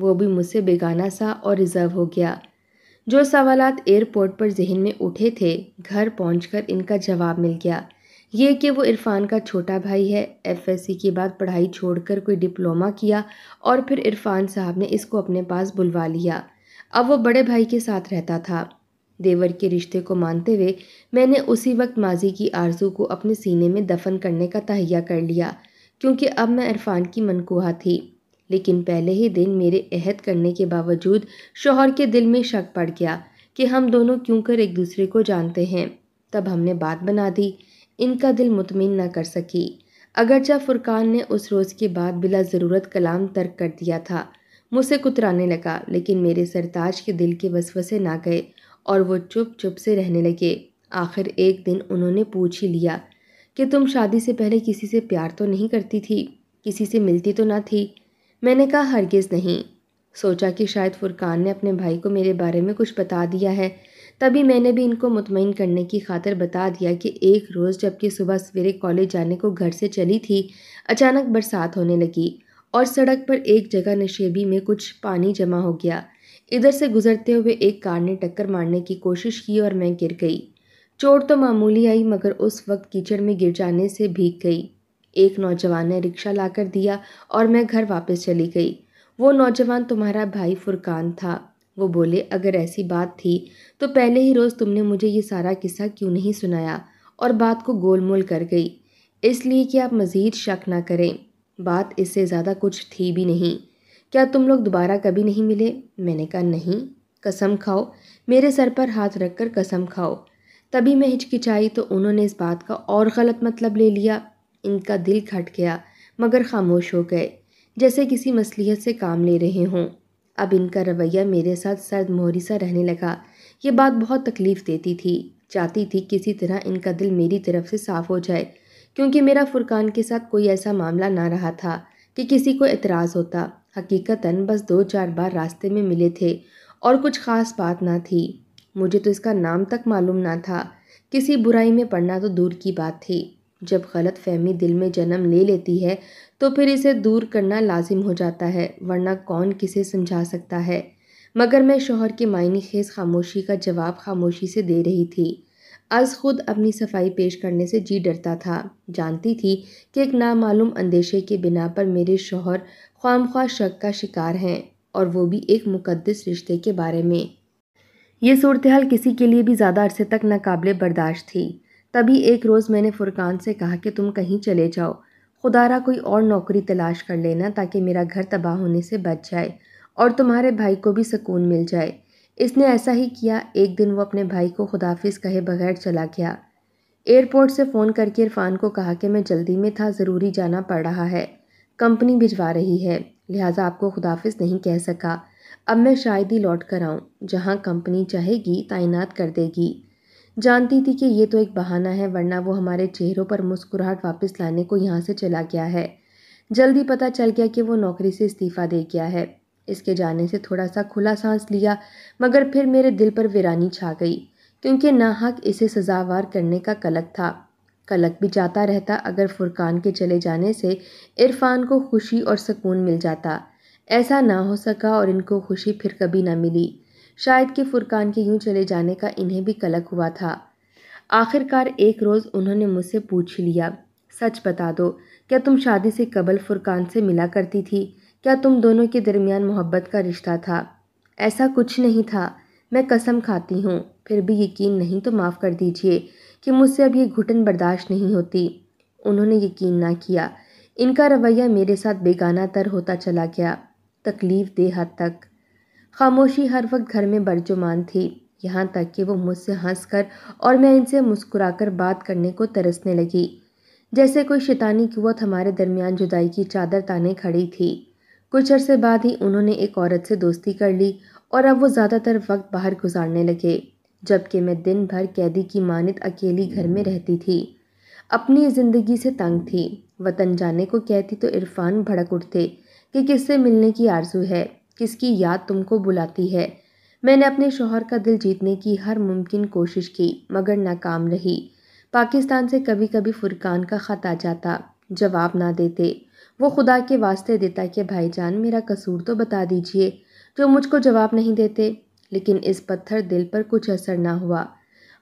وہ بھی مجھ سے بیگانہ سا اور ریزرو ہو گیا۔ جو سوالات ایئرپورٹ پر ذہن میں اٹھے تھے، گھر پہنچ کر ان کا جواب مل گیا۔ یہ کہ وہ عرفان کا چھوٹا بھائی ہے، FSC کے بعد پڑھائی چھوڑ کر کوئی ڈپلومہ کیا اور پھر عرفان صاحب نے اس کو اپنے پاس بلوا لیا۔ اب وہ بڑے بھائی کے ساتھ رہتا تھا۔ دیور کے رشتے کو مانتے ہوئے میں نے اسی وقت ماضی کی آرزو کو اپنے سینے میں دفن کرنے کا تہیہ کر لیا، کیونکہ اب میں عرفان کی منکوہہ تھی۔ لیکن پہلے ہی دن میرے عہد کرنے کے باوجود شوہر کے دل میں شک پڑ گیا کہ ہم دونوں کیوں کر ایک دوسرے کو جانتے ہیں۔ تب ہم نے بات بنا دی۔ ان کا دل مطمئن نہ کر سکی، اگرچہ فرقان نے اس روز کے بعد بلا ضرورت کلام ترک کر دیا تھا۔ مجھ سے کترانے لگا، لیکن میرے سرتاج کے دل کے وسوسے نہ گئے اور وہ چپ چپ سے رہنے لگے۔ آخر ایک دن انہوں نے پوچھ ہی لیا کہ تم شادی سے پہلے کسی سے پیار تو نہیں کرتی تھی، کسی سے ملتی تو نہ تھی؟ میں نے کہا ہرگز نہیں۔ سوچا کہ شاید فرقان نے اپنے بھائی کو میرے بارے میں کچھ بتا دیا ہے، تبھی میں نے بھی ان کو مطمئن کرنے کی خاطر بتا دیا کہ ایک روز جب کہ صبح سویرے کالج جانے کو گھر سے چلی تھی، اچانک برسات ہونے لگی اور سڑک پر ایک جگہ نشیبی میں کچھ پانی جمع ہو گیا۔ ادھر سے گزرتے ہوئے ایک کار نے ٹکر مارنے کی کوشش کی اور میں گر گئی۔ چوٹ تو معمولی آئی، مگر اس وقت کیچڑ میں گر جانے سے بھیگ گئی۔ ایک نوجوان نے رکشہ لا کر دیا اور میں گھر واپس چلی گئی۔ وہ نوجوان تمہارا بھائی فرقان تھا۔ وہ بولے اگر ایسی بات تھی تو پہلے ہی روز تم نے مجھے یہ سارا قصہ کیوں نہیں سنایا، اور بات کو گول مول کر گئی، اس لیے کہ آپ مزید شک نہ کریں۔ بات اس سے زیادہ کچھ تھی بھی نہیں۔ کیا تم لوگ دوبارہ کبھی نہیں ملے؟ میں نے کہا نہیں۔ قسم کھاؤ۔ میرے سر پر ہاتھ رکھ کر قسم کھاؤ۔ تبھی میں ہچکچائی تو انہوں نے اس بات کا اور غلط مطلب لے لیا۔ ان کا دل گھٹ گیا، مگر خاموش ہو گئے، جیسے کسی مصلحت سے کام لے رہے ہوں۔ اب ان کا رویہ میرے ساتھ سرد مہری سا رہنے لگا۔ یہ بات بہت تکلیف دیتی تھی۔ چاہتی تھی کسی طرح ان کا دل میری طرف سے صاف ہو جائے، کیونکہ میرا فرقان کے ساتھ کوئی ایسا معاملہ نہ رہا تھا کہ کسی کو اعتراض ہوتا۔ حقیقتاً بس 2-4 بار راستے میں ملے تھے اور کچھ خاص بات نہ تھی۔ مجھے تو اس کا نام تک معلوم نہ تھا۔ کسی برائی میں پڑنا تو دور کی بات تھی۔ جب غلط فہمی دل میں جنم لے لیتی ہے تو پھر اسے دور کرنا لازم ہو جاتا ہے، ورنہ کون کسے سمجھا سکتا ہے۔ مگر میں شوہر کی معنی خیز خاموشی کا جواب خاموشی سے دے رہی تھی۔ از خود اپنی صفائی پیش کرنے سے جی ڈرتا تھا۔ جانتی تھی کہ ایک نامعلوم اندیشے کے بنا پر میرے شوہر خواہ شک کا شکار ہیں، اور وہ بھی ایک مقدس رشتے کے بارے میں۔ یہ صورتحال کسی کے لیے بھی زیادہ عرصے تک ناقابل برداشت تھی۔ تبھی ایک روز میں نے فرقان سے کہا کہ تم کہیں چلے جاؤ، خدا را کوئی اور نوکری تلاش کر لینا تاکہ میرا گھر تباہ ہونے سے بچ جائے اور تمہارے بھائی کو بھی سکون مل جائے۔ اس نے ایسا ہی کیا۔ ایک دن وہ اپنے بھائی کو خداحافظ کہے بغیر چلا گیا۔ ایئرپورٹ سے فون کر کے عرفان کو کہا کہ میں جلدی میں تھا، ضروری جانا پڑ رہا ہے، کمپنی بھجوا رہی ہے، لہٰذا آپ کو خداحافظ نہیں کہہ سکا۔ اب میں شاید ہی لوٹ کر آؤں، جہاں کمپنی چاہے گی تعینات کر دے گی۔ جانتی تھی کہ یہ تو ایک بہانہ ہے، ورنہ وہ ہمارے چہروں پر مسکراہٹ واپس لانے کو یہاں سے چلا گیا ہے۔ جلدی پتہ چل گیا کہ وہ نوکری سے استعفیٰ دے گیا ہے۔ اس کے جانے سے تھوڑا سا کھلا سانس لیا، مگر پھر میرے دل پر ویرانی چھا گئی، کیونکہ ناحق اسے سزاوار کرنے کا کلک تھا۔ کلک بھی جاتا رہتا اگر فرقان کے چلے جانے سے عرفان کو خوشی اور سکون مل جاتا۔ ایسا نہ ہو سکا اور ان کو خوشی پھر کبھی نہ ملی۔ شاید کہ فرقان کے یوں چلے جانے کا انہیں بھی کلک ہوا تھا۔ آخر کار ایک روز انہوں نے مجھ سے پوچھ لیا، سچ بتا دو، کیا تم شادی سے قبل فرقان سے ملا کرتی تھی؟ کیا تم دونوں کے درمیان محبت کا رشتہ تھا؟ ایسا کچھ نہیں تھا، میں قسم کھاتی ہوں۔ پھر بھی یقین نہیں تو معاف کر دیجئے کہ مجھ سے اب یہ گھٹن برداشت نہیں ہوتی۔ انہوں نے یقین نہ کیا۔ ان کا رویہ میرے ساتھ بیگانہ تر ہوتا چلا گیا، تکلیف دہ حد تک۔ خاموشی ہر وقت گھر میں برجمان تھی، یہاں تک کہ وہ مجھ سے ہنس کر اور میں ان سے مسکرا کر بات کرنے کو ترسنے لگی، جیسے کوئی شیطانی قوت ہمارے درمیان جدائی کی چادر تانے کھڑی تھی۔ کچھ عرصے بعد ہی انہوں نے ایک عورت سے دوستی کر لی اور اب وہ زیادہ تر وقت باہر گزارنے لگے، جبکہ میں دن بھر قیدی کی مانند اکیلی گھر میں رہتی تھی۔ اپنی زندگی سے تنگ تھی۔ وطن جانے کو کہتی تو عرفان بھڑک اٹھتے کہ کس سے ملنے کی آرزو ہے، کس کی یاد تم کو بلاتی ہے۔ میں نے اپنے شوہر کا دل جیتنے کی ہر ممکن کوشش کی، مگر ناکام رہی۔ پاکستان سے کبھی کبھی فرقان کا خط آ جاتا، جواب نہ دیتے۔ وہ خدا کے واسطے دیتا کہ بھائی جان میرا قصور تو بتا دیجئے، جو مجھ کو جواب نہیں دیتے۔ لیکن اس پتھر دل پر کچھ اثر نہ ہوا۔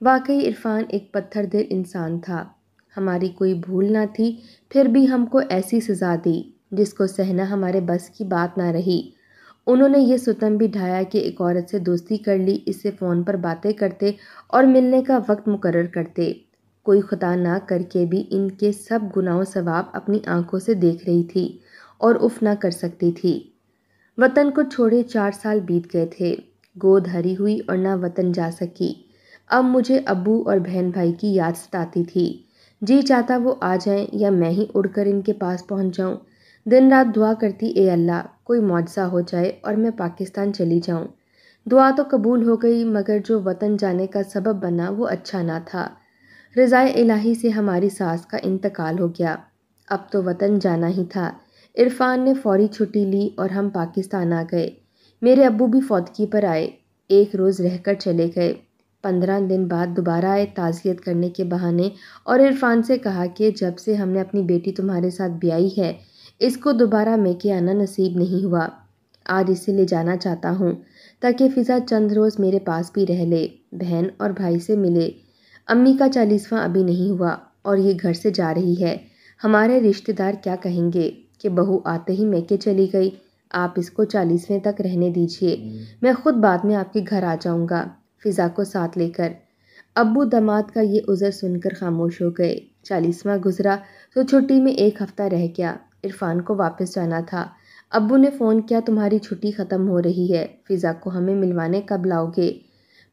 واقعی عرفان ایک پتھر دل انسان تھا۔ ہماری کوئی بھول نہ تھی، پھر بھی ہم کو ایسی سزا دی جس کو سہنا ہمارے بس کی بات نہ رہی۔ انہوں نے یہ ستم بھی ڈھایا کہ ایک عورت سے دوستی کر لی، اس سے فون پر باتیں کرتے اور ملنے کا وقت مقرر کرتے۔ کوئی خطا نہ کر کے بھی ان کے سب گناہ و ثواب اپنی آنکھوں سے دیکھ رہی تھی اور اف نہ کر سکتی تھی۔ وطن کو چھوڑے 4 سال بیت گئے تھے، گود ہری ہوئی اور نہ وطن جا سکی۔ اب مجھے ابو اور بہن بھائی کی یاد ستاتی تھی۔ جی چاہتا وہ آ جائیں یا میں ہی اڑ کر ان کے پاس پہنچ جاؤں۔ دن رات دعا کرتی اے اللہ کوئی معجزہ ہو جائے اور میں پاکستان چلی جاؤں۔ دعا تو قبول ہو گئی، مگر جو وطن جانے کا سبب بنا وہ اچھا نہ تھا۔ رضائے الہی سے ہماری ساس کا انتقال ہو گیا۔ اب تو وطن جانا ہی تھا۔ عرفان نے فوری چھٹی لی اور ہم پاکستان آ گئے۔ میرے ابو بھی فوتگی پر آئے، 1 روز رہ کر چلے گئے۔ 15 دن بعد دوبارہ آئے تعزیت کرنے کے بہانے، اور عرفان سے کہا کہ جب سے ہم نے اپنی بیٹی تمہارے ساتھ بیائی ہے، اس کو دوبارہ میکے آنا نصیب نہیں ہوا۔ آج اسے لے جانا چاہتا ہوں تاکہ فضا چند روز میرے پاس بھی رہ لے، بہن اور بھائی سے ملے۔ امی کا 40واں ابھی نہیں ہوا اور یہ گھر سے جا رہی ہے۔ ہمارے رشتہ دار کیا کہیں گے کہ بہو آتے ہی میکے چلی گئی۔ آپ اس کو 40ویں تک رہنے دیجیے، میں خود بعد میں آپ کے گھر آ جاؤں گا فضا کو ساتھ لے کر۔ ابو داماد کا یہ عذر سن کر خاموش ہو گئے۔ 40واں گزرا تو چھٹی میں 1 ہفتہ رہ گیا۔ عرفان کو واپس جانا تھا۔ ابو نے فون کیا تمہاری چھٹی ختم ہو رہی ہے، فضا کو ہمیں ملوانے کب لاؤ گے؟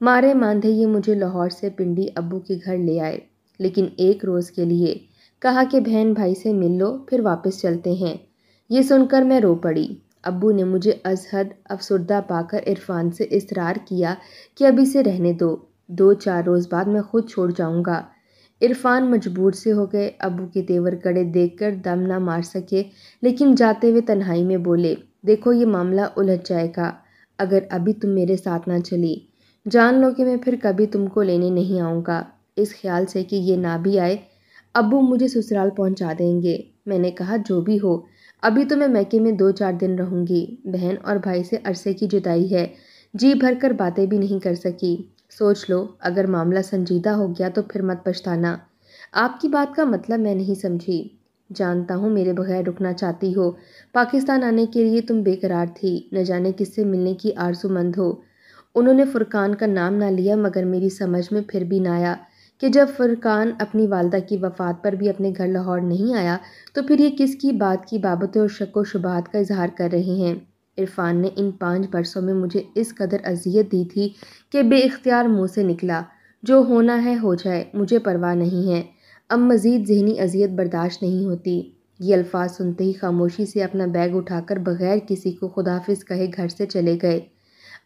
مارے ماندھے یہ مجھے لاہور سے پنڈی ابو کے گھر لے آئے، لیکن 1 روز کے لیے۔ کہا کہ بہن بھائی سے مل لو پھر واپس چلتے ہیں۔ یہ سن کر میں رو پڑی۔ ابو نے مجھے از حد افسردہ پا کر عرفان سے اصرار کیا کہ اب اسے رہنے دو، 2-4 روز بعد میں خود چھوڑ جاؤں گا۔ عرفان مجبور سے ہو گئے۔ ابو کے تیور کڑے دیکھ کر دم نہ مار سکے، لیکن جاتے ہوئے تنہائی میں بولے، دیکھو یہ معاملہ الجھ جائے گا اگر ابھی تم میرے ساتھ نہ چلی۔ جان لو کہ میں پھر کبھی تم کو لینے نہیں آؤں گا، اس خیال سے کہ یہ نہ بھی آئے ابو مجھے سسرال پہنچا دیں گے۔ میں نے کہا جو بھی ہو، ابھی تو میں میکے میں 2-4 دن رہوں گی، بہن اور بھائی سے عرصے کی جدائی ہے، جی بھر کر باتیں بھی نہیں کر سکی۔ سوچ لو اگر معاملہ سنجیدہ ہو گیا تو پھر مت پچھتانا۔ آپ کی بات کا مطلب میں نہیں سمجھی۔ جانتا ہوں میرے بغیر رکنا چاہتی ہو، پاکستان آنے کے لیے تم بے قرار تھی، نہ جانے کس سے ملنے کی آرزو مند ہو۔ انہوں نے فرقان کا نام نہ لیا، مگر میری سمجھ میں پھر بھی نہ آیا کہ جب فرقان اپنی والدہ کی وفات پر بھی اپنے گھر لاہور نہیں آیا تو پھر یہ کس کی بات کی بابتیں اور شک و شبہات کا اظہار کر رہے ہیں۔ عرفان نے ان 5 برسوں میں مجھے اس قدر اذیت دی تھی کہ بے اختیار منہ سے نکلا، جو ہونا ہے ہو جائے، مجھے پرواہ نہیں ہے، اب مزید ذہنی اذیت برداشت نہیں ہوتی۔ یہ الفاظ سنتے ہی خاموشی سے اپنا بیگ اٹھا کر بغیر کسی کو خداحافظ کہے گھر سے چلے گئے۔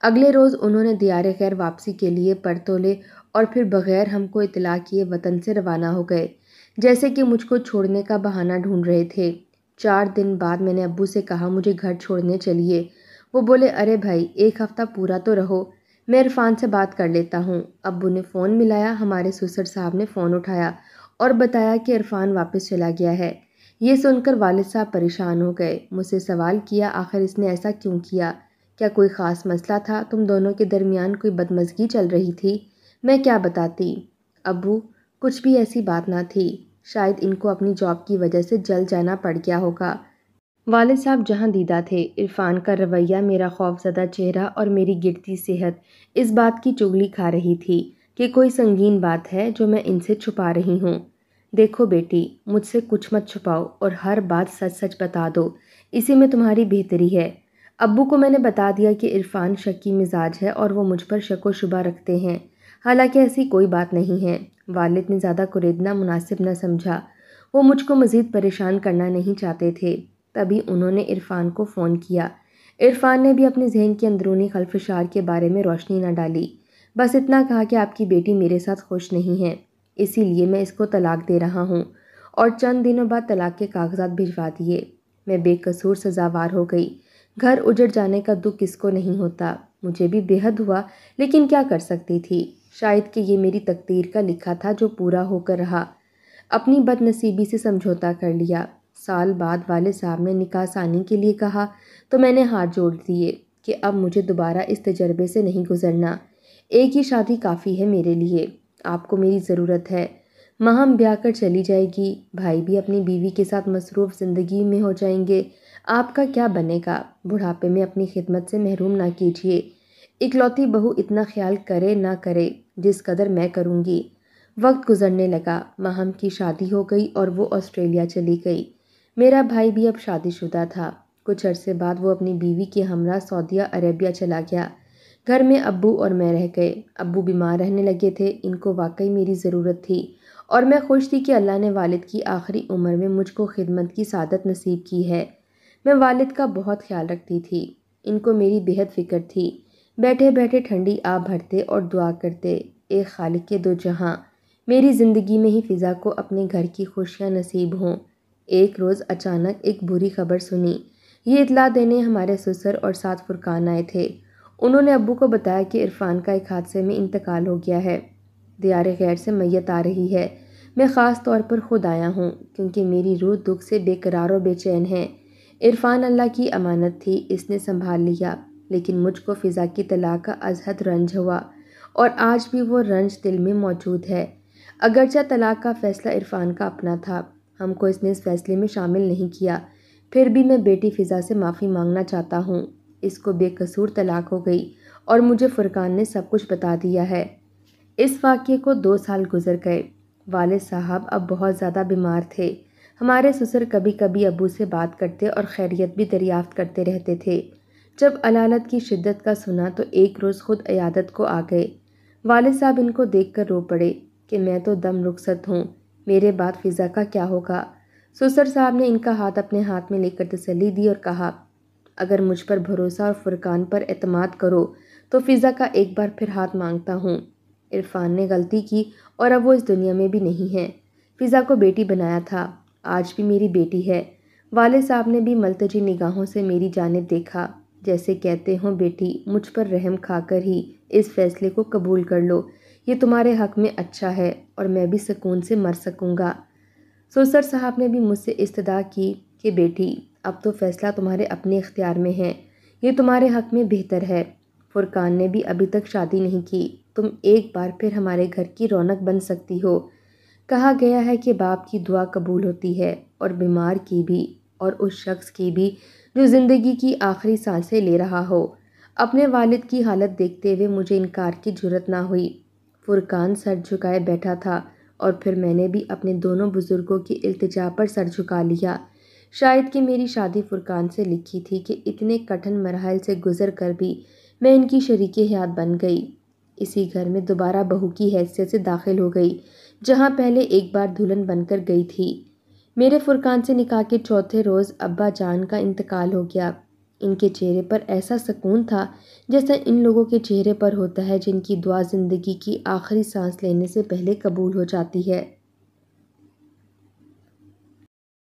اگلے روز انہوں نے دیار خیر واپسی کے لیے پر تولے اور پھر بغیر ہم کو اطلاع کیے وطن سے روانہ ہو گئے، جیسے کہ مجھ کو چھوڑنے کا بہانہ ڈھونڈ رہے تھے۔ 4 دن بعد میں نے ابو سے کہا مجھے گھر چھوڑنے چلیے۔ وہ بولے ارے بھائی 1 ہفتہ پورا تو رہو، میں عرفان سے بات کر لیتا ہوں۔ ابو نے فون ملایا، ہمارے سسر صاحب نے فون اٹھایا اور بتایا کہ عرفان واپس چلا گیا ہے۔ یہ سن کر والد صاحب پریشان ہو گئے، مجھ سے سوال کیا آخر اس نے ایسا کیوں کیا؟ کیا کوئی خاص مسئلہ تھا؟ تم دونوں کے درمیان کوئی بدمزگی چل رہی تھی؟ میں کیا بتاتی؟ ابو کچھ بھی ایسی بات نہ تھی، شاید ان کو اپنی جاب کی وجہ سے جل جانا پڑ گیا ہوگا۔ والد صاحب جہاں دیدہ تھے، عرفان کا رویہ، میرا خوف زدہ چہرہ اور میری گرتی صحت اس بات کی چغلی کھا رہی تھی کہ کوئی سنگین بات ہے جو میں ان سے چھپا رہی ہوں۔ دیکھو بیٹی، مجھ سے کچھ مت چھپاؤ اور ہر بات سچ سچ بتا دو، اسی میں تمہاری بہتری ہے۔ ابو کو میں نے بتا دیا کہ عرفان شکی مزاج ہے اور وہ مجھ پر شک و شبہ رکھتے ہیں، حالانکہ ایسی کوئی بات نہیں ہے۔ والد نے زیادہ کریدنا مناسب نہ سمجھا، وہ مجھ کو مزید پریشان کرنا نہیں چاہتے تھے۔ تبھی انہوں نے عرفان کو فون کیا۔ عرفان نے بھی اپنے ذہن کے اندرونی خلفشار کے بارے میں روشنی نہ ڈالی، بس اتنا کہا کہ آپ کی بیٹی میرے ساتھ خوش نہیں ہے، اسی لیے میں اس کو طلاق دے رہا ہوں، اور چند دنوں بعد طلاق کے کاغذات بھجوا دیے۔ میں بے قصور سزاوار ہو گئی۔ گھر اجڑ جانے کا دکھ کس کو نہیں ہوتا، مجھے بھی بے حد ہوا، لیکن کیا کر سکتی تھی؟ شاید کہ یہ میری تقدیر کا لکھا تھا جو پورا ہو کر رہا۔ اپنی بد نصیبی سے سمجھوتا کر لیا۔ سال بعد والد صاحب نے نکاح ثانی کے لیے کہا تو میں نے ہاتھ جوڑ دیے کہ اب مجھے دوبارہ اس تجربے سے نہیں گزرنا، ایک ہی شادی کافی ہے میرے لیے، آپ کو میری ضرورت ہے۔ ماں ہم بیاہ کر چلی جائے گی، بھائی بھی اپنی بیوی کے ساتھ مصروف زندگی میں ہو جائیں گے، آپ کا کیا بنے گا؟ بڑھاپے میں اپنی خدمت سے محروم نہ کیجیے، اکلوتی بہو اتنا خیال کرے نہ کرے جس قدر میں کروں گی۔ وقت گزرنے لگا، ماہم کی شادی ہو گئی اور وہ آسٹریلیا چلی گئی۔ میرا بھائی بھی اب شادی شدہ تھا۔ کچھ عرصے بعد وہ اپنی بیوی کے ہمراہ سعودیہ عربیہ چلا گیا۔ گھر میں ابو اور میں رہ گئے۔ ابو بیمار رہنے لگے تھے، ان کو واقعی میری ضرورت تھی اور میں خوش تھی کہ اللہ نے والد کی آخری عمر میں مجھ کو خدمت کی سعادت نصیب کی ہے۔ میں والد کا بہت خیال رکھتی تھی، ان کو میری بہت فکر تھی۔ بیٹھے بیٹھے ٹھنڈی آب بھرتے اور دعا کرتے، اے خالق کے دو جہاں، میری زندگی میں ہی فضا کو اپنے گھر کی خوشیاں نصیب ہوں۔ ایک روز اچانک ایک بری خبر سنی۔ یہ اطلاع دینے ہمارے سسر اور ساتھ فرقان آئے تھے۔ انہوں نے ابو کو بتایا کہ عرفان کا ایک حادثے میں انتقال ہو گیا ہے، دیار غیر سے میت آ رہی ہے۔ میں خاص طور پر خود آیا ہوں کیونکہ میری روح دکھ سے بے قرار و بے چین ہے۔ عرفان اللہ کی امانت تھی، اس نے سنبھال لیا، لیکن مجھ کو فضا کی طلاق کا از حد رنج ہوا اور آج بھی وہ رنج دل میں موجود ہے۔ اگرچہ طلاق کا فیصلہ عرفان کا اپنا تھا، ہم کو اس نے اس فیصلے میں شامل نہیں کیا، پھر بھی میں بیٹی فضا سے معافی مانگنا چاہتا ہوں۔ اس کو بے قصور طلاق ہو گئی اور مجھے فرقان نے سب کچھ بتا دیا ہے۔ اس واقعے کو 2 سال گزر گئے۔ والد صاحب اب بہت زیادہ بیمار تھے۔ ہمارے سسر کبھی کبھی ابو سے بات کرتے اور خیریت بھی دریافت کرتے رہتے تھے۔ جب علالت کی شدت کا سنا تو ایک روز خود عیادت کو آ گئے۔ والد صاحب ان کو دیکھ کر رو پڑے کہ میں تو دم رخصت ہوں، میرے بعد فضا کا کیا ہوگا؟ سسر صاحب نے ان کا ہاتھ اپنے ہاتھ میں لے کر تسلی دی اور کہا، اگر مجھ پر بھروسہ اور فرقان پر اعتماد کرو تو فضا کا ایک بار پھر ہاتھ مانگتا ہوں۔ عرفان نے غلطی کی اور اب وہ اس دنیا میں بھی نہیں ہے۔ فضا کو بیٹی بنایا تھا، آج بھی میری بیٹی ہے۔ والد صاحب نے بھی ملتجی نگاہوں سے میری جانب دیکھا، جیسے کہتے ہوں بیٹی مجھ پر رحم کھا کر ہی اس فیصلے کو قبول کر لو، یہ تمہارے حق میں اچھا ہے اور میں بھی سکون سے مر سکوں گا۔ سسر صاحب نے بھی مجھ سے استدعا کی کہ بیٹی اب تو فیصلہ تمہارے اپنے اختیار میں ہے، یہ تمہارے حق میں بہتر ہے۔ فرقان نے بھی ابھی تک شادی نہیں کی، تم ایک بار پھر ہمارے گھر کی رونق بن سکتی ہو۔ کہا گیا ہے کہ باپ کی دعا قبول ہوتی ہے اور بیمار کی بھی، اور اس شخص کی بھی جو زندگی کی آخری سانسیں لے رہا ہو۔ اپنے والد کی حالت دیکھتے ہوئے مجھے انکار کی جرت نہ ہوئی۔ فرقان سر جھکائے بیٹھا تھا اور پھر میں نے بھی اپنے دونوں بزرگوں کی التجا پر سر جھکا لیا۔ شاید کہ میری شادی فرقان سے لکھی تھی کہ اتنے کٹھن مراحل سے گزر کر بھی میں ان کی شریک حیات بن گئی۔ اسی گھر میں دوبارہ بہو کی حیثیت سے داخل ہو گئی جہاں پہلے ایک بار دلہن بن کر گئی تھی۔ میرے فرقان سے نکاح کے چوتھے روز ابا جان کا انتقال ہو گیا۔ ان کے چہرے پر ایسا سکون تھا جیسا ان لوگوں کے چہرے پر ہوتا ہے جن کی دعا زندگی کی آخری سانس لینے سے پہلے قبول ہو جاتی ہے۔